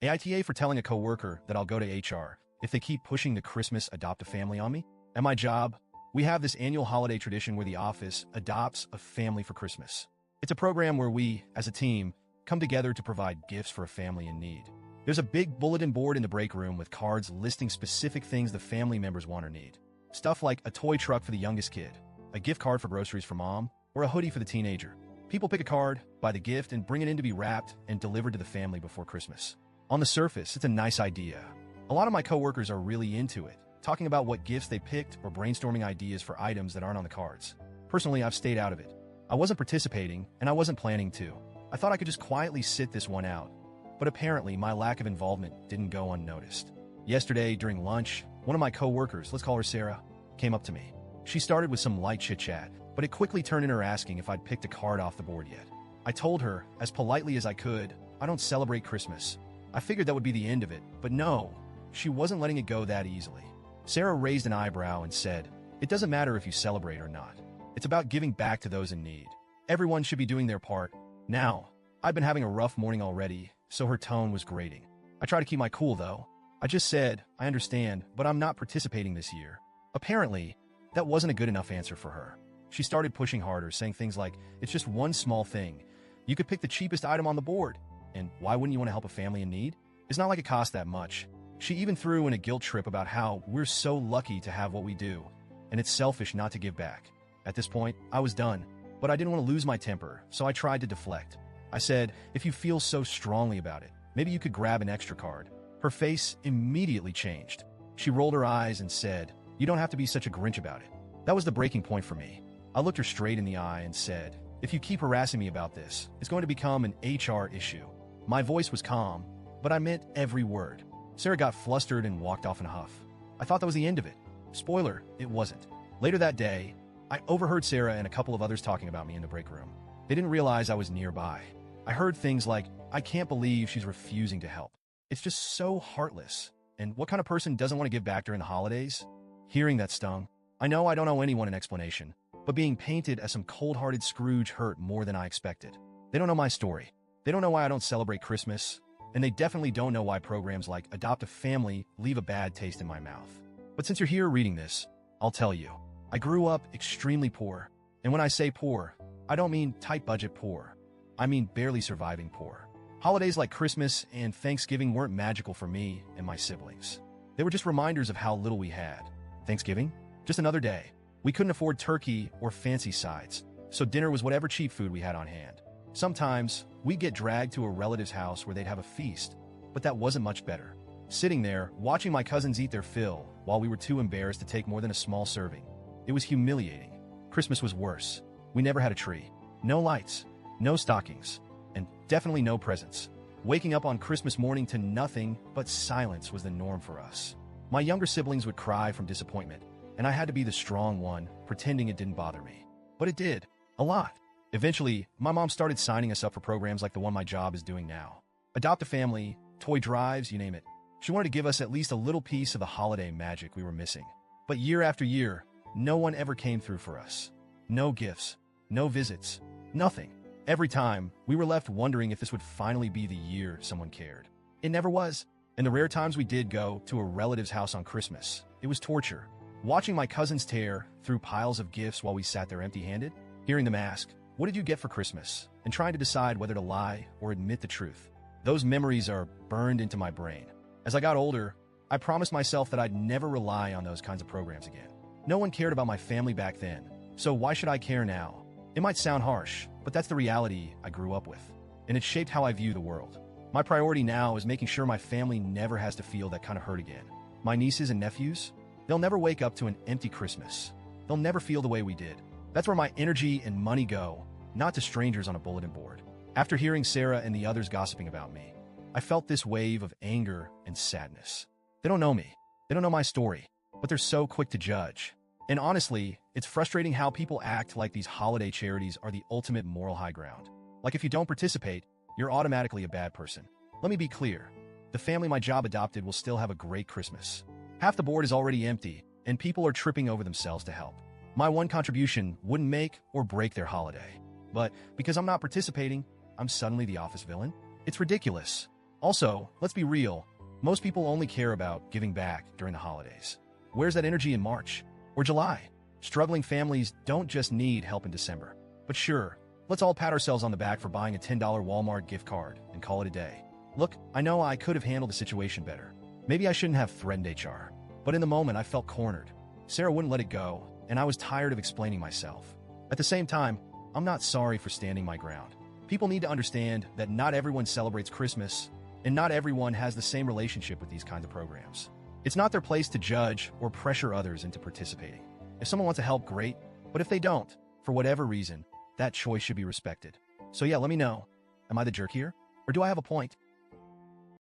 AITA for telling a coworker that I'll go to HR if they keep pushing the Christmas adopt a family on me. At my job, we have this annual holiday tradition where the office adopts a family for Christmas. It's a program where we, as a team, come together to provide gifts for a family in need. There's a big bulletin board in the break room with cards listing specific things the family members want or need. Stuff like a toy truck for the youngest kid, a gift card for groceries for mom, or a hoodie for the teenager. People pick a card, buy the gift, and bring it in to be wrapped and delivered to the family before Christmas. On the surface, it's a nice idea. A lot of my coworkers are really into it, talking about what gifts they picked or brainstorming ideas for items that aren't on the cards. Personally, I've stayed out of it. I wasn't participating, and I wasn't planning to. I thought I could just quietly sit this one out. But apparently, my lack of involvement didn't go unnoticed. Yesterday, during lunch, one of my coworkers, let's call her Sarah, came up to me. She started with some light chit-chat, but it quickly turned into her asking if I'd picked a card off the board yet. I told her, as politely as I could, I don't celebrate Christmas. I figured that would be the end of it, but no, she wasn't letting it go that easily. Sarah raised an eyebrow and said, "It doesn't matter if you celebrate or not. It's about giving back to those in need. Everyone should be doing their part." Now, I'd been having a rough morning already, so her tone was grating. I tried to keep my cool, though. I just said, "I understand, but I'm not participating this year." Apparently, that wasn't a good enough answer for her. She started pushing harder, saying things like, "It's just one small thing. You could pick the cheapest item on the board. And why wouldn't you want to help a family in need? It's not like it costs that much." She even threw in a guilt trip about how we're so lucky to have what we do, and it's selfish not to give back. At this point, I was done, but I didn't want to lose my temper, so I tried to deflect. I said, "If you feel so strongly about it, maybe you could grab an extra card." Her face immediately changed. She rolled her eyes and said, "You don't have to be such a Grinch about it." That was the breaking point for me. I looked her straight in the eye and said, "If you keep harassing me about this, it's going to become an HR issue." My voice was calm, but I meant every word. Sarah got flustered and walked off in a huff. I thought that was the end of it. Spoiler, it wasn't. Later that day, I overheard Sarah and a couple of others talking about me in the break room. They didn't realize I was nearby. I heard things like, "I can't believe she's refusing to help. It's just so heartless. And what kind of person doesn't want to give back during the holidays?" Hearing that stung. I know I don't owe anyone an explanation, but being painted as some cold-hearted Scrooge hurt more than I expected. They don't know my story. They don't know why I don't celebrate Christmas, and they definitely don't know why programs like Adopt a Family leave a bad taste in my mouth. But since you're here reading this, I'll tell you. I grew up extremely poor, and when I say poor, I don't mean tight budget poor. I mean barely surviving poor. Holidays like Christmas and Thanksgiving weren't magical for me and my siblings. They were just reminders of how little we had. Thanksgiving? Just another day. We couldn't afford turkey or fancy sides, so dinner was whatever cheap food we had on hand. Sometimes, we'd get dragged to a relative's house where they'd have a feast, but that wasn't much better. Sitting there, watching my cousins eat their fill while we were too embarrassed to take more than a small serving. It was humiliating. Christmas was worse. We never had a tree. No lights. No stockings. And definitely no presents. Waking up on Christmas morning to nothing but silence was the norm for us. My younger siblings would cry from disappointment, and I had to be the strong one, pretending it didn't bother me. But it did. A lot. Eventually, my mom started signing us up for programs like the one my job is doing now. Adopt a Family, toy drives, you name it. She wanted to give us at least a little piece of the holiday magic we were missing. But year after year, no one ever came through for us. No gifts, no visits, nothing. Every time, we were left wondering if this would finally be the year someone cared. It never was. And the rare times we did go to a relative's house on Christmas, it was torture. Watching my cousins tear through piles of gifts while we sat there empty-handed, hearing them ask, "What did you get for Christmas?" and trying to decide whether to lie or admit the truth. Those memories are burned into my brain. As I got older, I promised myself that I'd never rely on those kinds of programs again. No one cared about my family back then, so why should I care now? It might sound harsh, but that's the reality I grew up with, and it shaped how I view the world. My priority now is making sure my family never has to feel that kind of hurt again. My nieces and nephews, they'll never wake up to an empty Christmas. They'll never feel the way we did. That's where my energy and money go, not to strangers on a bulletin board. After hearing Sarah and the others gossiping about me, I felt this wave of anger and sadness. They don't know me. They don't know my story, but they're so quick to judge. And honestly, it's frustrating how people act like these holiday charities are the ultimate moral high ground. Like if you don't participate, you're automatically a bad person. Let me be clear. The family my job adopted will still have a great Christmas. Half the board is already empty, and people are tripping over themselves to help. My one contribution wouldn't make or break their holiday. But because I'm not participating, I'm suddenly the office villain? It's ridiculous. Also, let's be real, most people only care about giving back during the holidays. Where's that energy in March or July? Struggling families don't just need help in December. But sure, let's all pat ourselves on the back for buying a $10 Walmart gift card and call it a day. Look, I know I could have handled the situation better. Maybe I shouldn't have threatened HR. But in the moment, I felt cornered. Sarah wouldn't let it go, and I was tired of explaining myself. At the same time, I'm not sorry for standing my ground. People need to understand that not everyone celebrates Christmas, and not everyone has the same relationship with these kinds of programs. It's not their place to judge or pressure others into participating. If someone wants to help, great, but if they don't, for whatever reason, that choice should be respected. So yeah, let me know. Am I the jerk here? Or do I have a point?